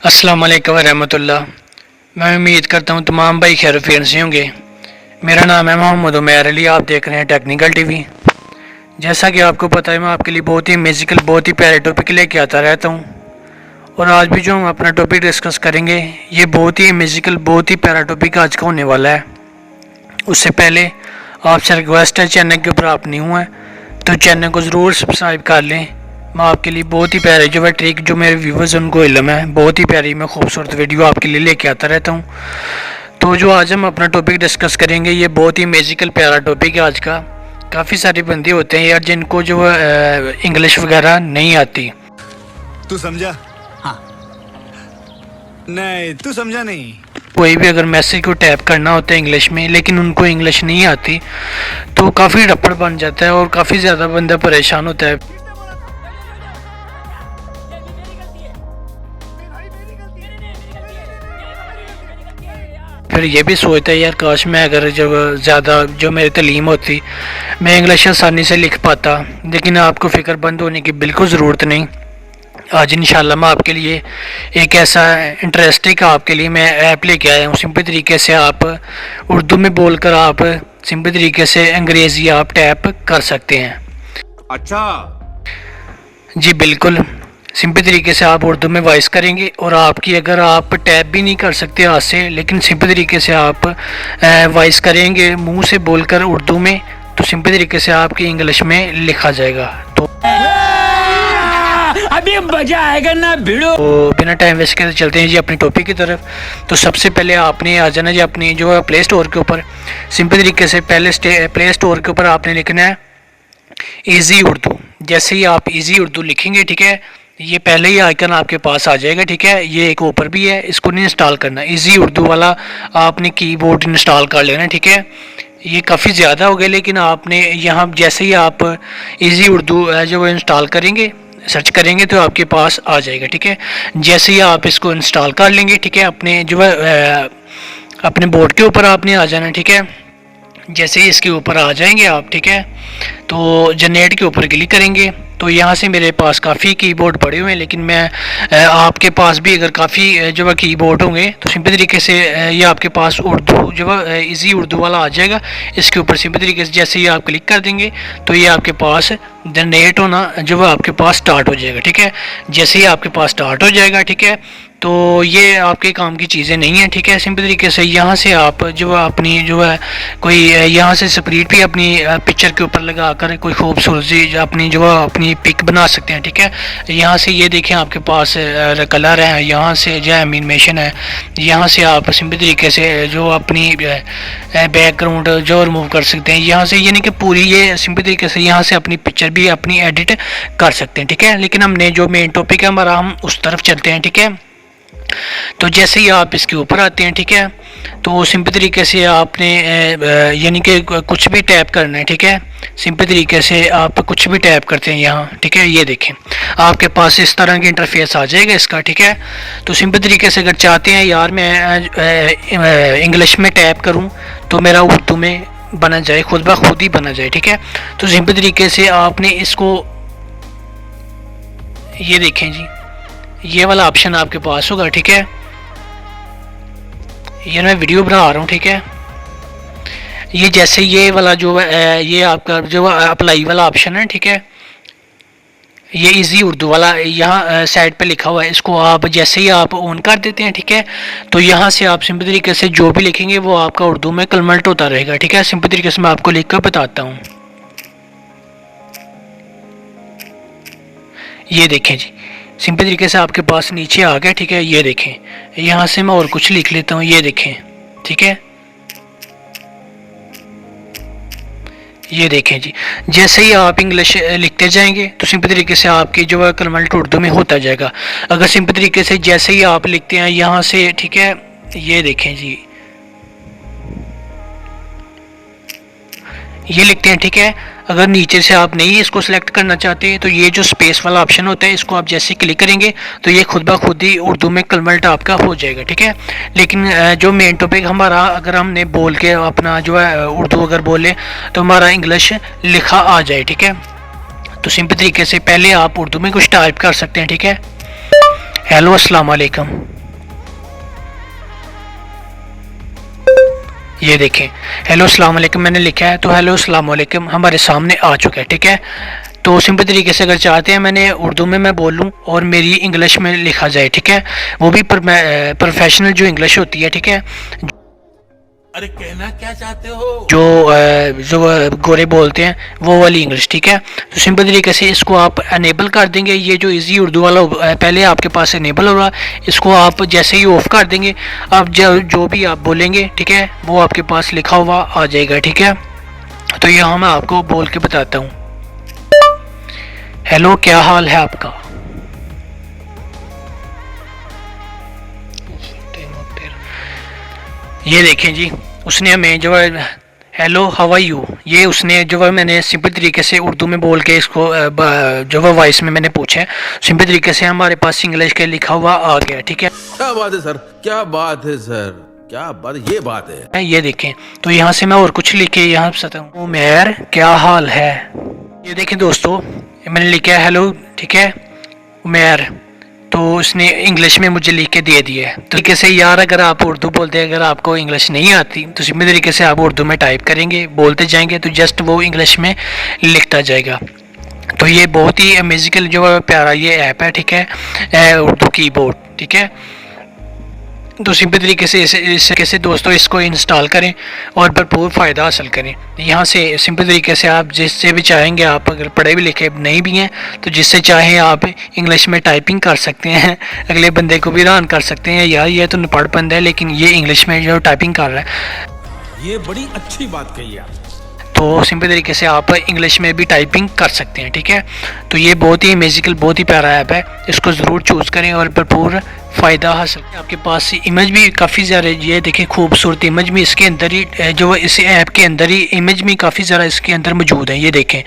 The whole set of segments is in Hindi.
अस्सलाम वालेकुम रहमतुल्लाह। मैं उम्मीद करता हूँ तमाम भाई खैर खैरियत से होंगे। मेरा नाम है मोहम्मद उमैर अली। आप देख रहे हैं टेक्निकल टीवी। जैसा कि आपको पता है, मैं आपके लिए बहुत ही म्यूजिकल, बहुत ही प्यारे टॉपिक लेके आता रहता हूँ। और आज भी जो हम अपना टॉपिक डिस्कस करेंगे, ये बहुत ही म्यूजिकल, बहुत ही प्यारा टॉपिक आज का होने वाला है। उससे पहले आपसे रिक्वेस्ट है, चैनल के ऊपर आप न्यू हैं तो चैनल को ज़रूर सब्सक्राइब कर लें। मैं आपके लिए बहुत ही प्यारे जो है ट्रिक, जो मेरे व्यूवर्स उनको इल्म है, बहुत ही प्यारी मैं खूबसूरत वीडियो आपके लिए लेके आता रहता हूँ। तो जो आज हम अपना टॉपिक डिस्कस करेंगे, ये बहुत ही म्यूजिकल प्यारा टॉपिक है आज का। काफ़ी सारे बंदे होते हैं यार जिनको जो है इंग्लिश वगैरह नहीं आती। तू समझा? हाँ। नहीं, तू समझा नहीं। कोई भी अगर मैसेज को टैप करना होता है इंग्लिश में, लेकिन उनको इंग्लिश नहीं आती, तो काफ़ी रपड़ बन जाता है और काफ़ी ज़्यादा बंदा परेशान होता है। फिर ये भी सोचता है यार, काश मैं अगर जब ज़्यादा जो मेरी तालीम होती, मैं इंग्लिश आसानी से लिख पाता। लेकिन आपको फ़िक्र बंद होने की बिल्कुल ज़रूरत नहीं। आज इंशाल्लाह मैं आपके लिए एक ऐसा इंटरेस्टिंग आपके लिए मैं ऐप लेके आया हूँ। सिंपल तरीके से आप उर्दू में बोलकर आप सिंपल तरीके से अंग्रेज़ी आप टैप कर सकते हैं। अच्छा जी बिल्कुल, सिंपल तरीके से आप उर्दू में वॉइस करेंगे और आपकी अगर आप टैप भी नहीं कर सकते हाथ से, लेकिन सिंपल तरीके से आप वॉइस करेंगे मुंह से बोलकर उर्दू में, तो सिंपल तरीके से आपकी इंग्लिश में लिखा जाएगा। तो अभी मजा आएगा ना भिड़ो। तो बिना टाइम वेस्ट करते चलते हैं जी अपनी टॉपिक की तरफ। तो सबसे पहले आपने आ जाना जी अपनी जो है प्ले स्टोर के ऊपर। सिंपल तरीके से पहले प्ले स्टोर के ऊपर आपने लिखना है इजी उर्दू। जैसे ही आप इजी उर्दू लिखेंगे, ठीक है, ये पहले ही आइकन आपके पास आ जाएगा, ठीक है। ये एक ऊपर भी है, इसको नहीं इंस्टॉल करना। इजी उर्दू वाला आपने कीबोर्ड इंस्टॉल कर लेना, ठीक है। ये काफ़ी ज़्यादा हो गया, लेकिन आपने यहाँ जैसे ही आप इजी उर्दू जो वो इंस्टॉल करेंगे, सर्च करेंगे, तो आपके पास आ जाएगा, ठीक है। जैसे ही आप इसको इंस्टॉल कर लेंगे, ठीक है, अपने जो है अपने बोर्ड के ऊपर आपने आ जाना, ठीक है। जैसे ही इसके ऊपर आ जाएंगे आप, ठीक है, तो जनरेट के ऊपर क्लिक करेंगे। तो यहाँ से मेरे पास काफ़ी कीबोर्ड पड़े हुए हैं, लेकिन मैं आपके पास भी अगर काफ़ी जो है कीबोर्ड होंगे, तो सिंपल तरीके से ये आपके पास उर्दू जो है इजी उर्दू वाला आ जाएगा। इसके ऊपर सिंपल तरीके से जैसे ही आप क्लिक कर देंगे, तो ये आपके पास जनरेट होना जो है आपके पास स्टार्ट हो जाएगा, ठीक है। जैसे ही आपके पास स्टार्ट हो जाएगा, ठीक है, तो ये आपके काम की चीज़ें नहीं हैं, ठीक है। सिंपल तरीके से यहाँ से आप जो है अपनी जो है कोई यहाँ से स्प्लिट भी अपनी पिक्चर के ऊपर लगा कर कोई खूबसूरती अपनी जो है अपनी पिक बना सकते हैं, ठीक है। यहाँ से ये देखें आपके पास कलर है, यहाँ से जो एनिमेशन है, यहाँ से आप सिंपल तरीके से जो अपनी बैकग्राउंड जो रिमूव कर सकते हैं। यहाँ से ये नहीं कि पूरी, ये सिंपल तरीके से यहाँ से अपनी पिक्चर भी अपनी एडिट कर सकते हैं, ठीक है। लेकिन हमने जो मेन टॉपिक है हमारा, हम उस तरफ चलते हैं, ठीक है। तो जैसे ही आप इसके ऊपर आते हैं, ठीक है, तो सिंपल तरीके से आपने यानी कि कुछ भी टैप करना है, ठीक है। सिंपल तरीके से आप कुछ भी टैप करते हैं यहाँ, ठीक है। ये देखें आपके पास इस तरह की इंटरफेस आ जाएगा इसका, ठीक है। तो सिंपल तरीके से अगर चाहते हैं यार मैं इंग्लिश में टैप करूँ तो मेरा उर्दू में बना जाए, खुद ब खुद ही बना जाए, ठीक है। तो सिंपल तरीके से आपने इसको, ये देखें जी, ये वाला ऑप्शन आपके पास होगा, ठीक है। ये मैं वीडियो बना रहा हूँ, ठीक है। ये जैसे ये वाला जो है ये आपका जो अप्लाई वाला ऑप्शन है, ठीक है। ये इजी उर्दू वाला यहाँ साइड पे लिखा हुआ है, इसको आप जैसे ही आप ऑन कर देते हैं, ठीक है, तो यहाँ से आप सिंपल तरीके से जो भी लिखेंगे वो आपका उर्दू में कन्वर्ट होता रहेगा, ठीक है। सिंपल तरीके से मैं आपको लिख कर बताता हूँ। ये देखें जी, सिंपल तरीके से आपके पास नीचे आ गया, ठीक है। ये देखें, यहाँ से मैं और कुछ लिख लेता हूँ, ये देखें, ठीक है। ये देखें जी, जैसे ही आप इंग्लिश लिखते जाएंगे, तो सिंपल तरीके से आपकी जो है कन्वर्ट उर्दू में होता जाएगा। अगर सिंपल तरीके से जैसे ही आप लिखते हैं यहाँ से, ठीक है, ये देखें जी, ये लिखते हैं, ठीक है। अगर नीचे से आप नहीं इसको सिलेक्ट करना चाहते, तो ये जो स्पेस वाला ऑप्शन होता है, इसको आप जैसे क्लिक करेंगे तो ये खुद ब खुद ही उर्दू में कन्वर्ट आपका हो जाएगा, ठीक है। लेकिन जो मेन टॉपिक हमारा, अगर हमने बोल के अपना जो है उर्दू अगर बोले तो हमारा इंग्लिश लिखा आ जाए, ठीक है। तो सिंपल तरीके से पहले आप उर्दू में कुछ टाइप कर सकते हैं, ठीक है। हेलो अस्सलाम वालेकुम। ये देखें हेलो अस्सलाम वालेकुम मैंने लिखा है, तो हेलो अस्सलाम वालेकुम हमारे सामने आ चुका है। ठीक है, तो सिंपल तरीके से अगर चाहते हैं मैंने उर्दू में मैं बोलूं और मेरी इंग्लिश में लिखा जाए, ठीक है, वो भी प्रोफेशनल जो इंग्लिश होती है, ठीक है, अरे कहना क्या चाहते हो? जो गोरे बोलते हैं वो वाली इंग्लिश। ठीक है, तो सिंपल तरीके से इसको आप अनेबल कर देंगे। ये जो इजी उर्दू वाला पहले आपके पास अनेबल होगा, इसको आप जैसे ही ऑफ कर देंगे, अब जो भी आप बोलेंगे, ठीक है, वो आपके पास लिखा हुआ आ जाएगा। ठीक है, तो यहाँ मैं आपको बोल के बताता हूँ। हेलो, क्या हाल है आपका? ये देखें जी, उसने हमें जो है हेलो हाउ आर यू, ये उसने जो है मैंने सिंपल तरीके से उर्दू में बोल के इसको जो है वॉइस में मैंने पूछा है, सिंपल तरीके से हमारे पास इंग्लिश के लिखा हुआ आ गया। ठीक है, क्या बात है सर, क्या बात है सर, क्या बात, ये बात है। ये देखें, तो यहाँ से मैं और कुछ लिखे यहाँ सकता हूँ, उमेर क्या हाल है। ये देखें दोस्तों, मैंने लिखा है हेलो, ठीक है, उमेर, तो उसने इंग्लिश में मुझे लिख के दे दिया है। तो तरीके से यार, अगर आप उर्दू बोलते हैं, अगर आपको इंग्लिश नहीं आती तो सिंपल तरीके से आप उर्दू में टाइप करेंगे, बोलते जाएंगे, तो जस्ट वो इंग्लिश में लिखता जाएगा। तो ये बहुत ही अमेजिकल जो है प्यारा ये ऐप है, ठीक है, उर्दू कीबोर्ड। ठीक है, तो सिंपल तरीके से इस कैसे दोस्तों इसको इंस्टॉल करें और भरपूर फ़ायदा हासिल करें। यहाँ से सिंपल तरीके से आप जिससे भी चाहेंगे, आप अगर पढ़े भी लिखे नहीं भी हैं तो जिससे चाहें आप इंग्लिश में टाइपिंग कर सकते हैं, अगले बंदे को भी हैरान कर सकते हैं, यार ये तो पढ़ बंदा है लेकिन ये इंग्लिश में जो टाइपिंग कर रहा है। ये बड़ी अच्छी बात कही आप। तो सिंपल तरीके से आप इंग्लिश में भी टाइपिंग कर सकते हैं। ठीक है, तो ये बहुत ही मैजिकल, बहुत ही प्यारा ऐप है, इसको ज़रूर चूज़ करें और भरपूर फ़ायदा हासिल। आपके पास इमेज भी काफ़ी ज़्यादा, ये देखिए खूबसूरत इमेज भी इसके अंदर ही जो इस ऐप के अंदर ही इमेज भी काफ़ी ज़्यादा इसके अंदर मौजूद है। ये देखें,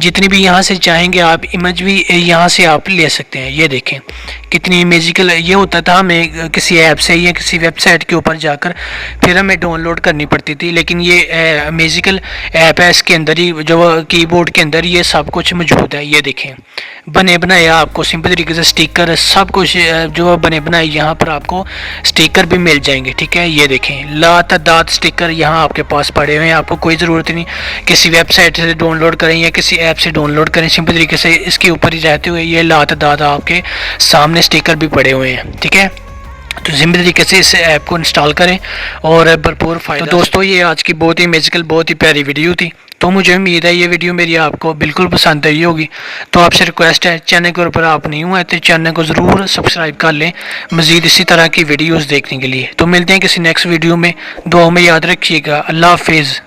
जितनी भी यहाँ से चाहेंगे आप इमेज भी यहाँ से आप ले सकते हैं। ये देखें कितनी मैजिकल, ये होता था हमें किसी ऐप से या किसी वेबसाइट के ऊपर जाकर फिर हमें डाउनलोड करनी पड़ती थी, लेकिन ये मैजिकल ऐप है, इसके अंदर ही जो कीबोर्ड के अंदर ये सब कुछ मौजूद है। ये देखें बने बनाए आपको सिंपल तरीके से स्टिकर सब कुछ जो बने बनाए यहाँ पर आपको स्टिकर भी मिल जाएंगे। ठीक है, ये देखें लातादाद स्टिकर यहाँ आपके पास पड़े हुए हैं, आपको कोई ज़रूरत नहीं किसी वेबसाइट से डाउनलोड करें या किसी ऐप से डाउनलोड करें, सिंपल तरीके से इसके ऊपर ही रहते हुए ये लातादाद आपके सामने स्टिकर भी पड़े हुए हैं। ठीक है, तो सिंपल तरीके से इस ऐप को इंस्टॉल करें और भरपूर फायदा। तो दोस्तों ये आज की बहुत ही मैजिकल, बहुत ही प्यारी वीडियो थी, तो मुझे उम्मीद है ये वीडियो मेरी आपको बिल्कुल पसंद आई होगी। तो आपसे रिक्वेस्ट है, चैनल के ऊपर आप नहीं हुए तो चैनल को ज़रूर सब्सक्राइब कर लें मज़ीद इसी तरह की वीडियोस देखने के लिए। तो मिलते हैं किसी नेक्स्ट वीडियो में, दुआ में याद रखिएगा। अल्लाह हाफिज़।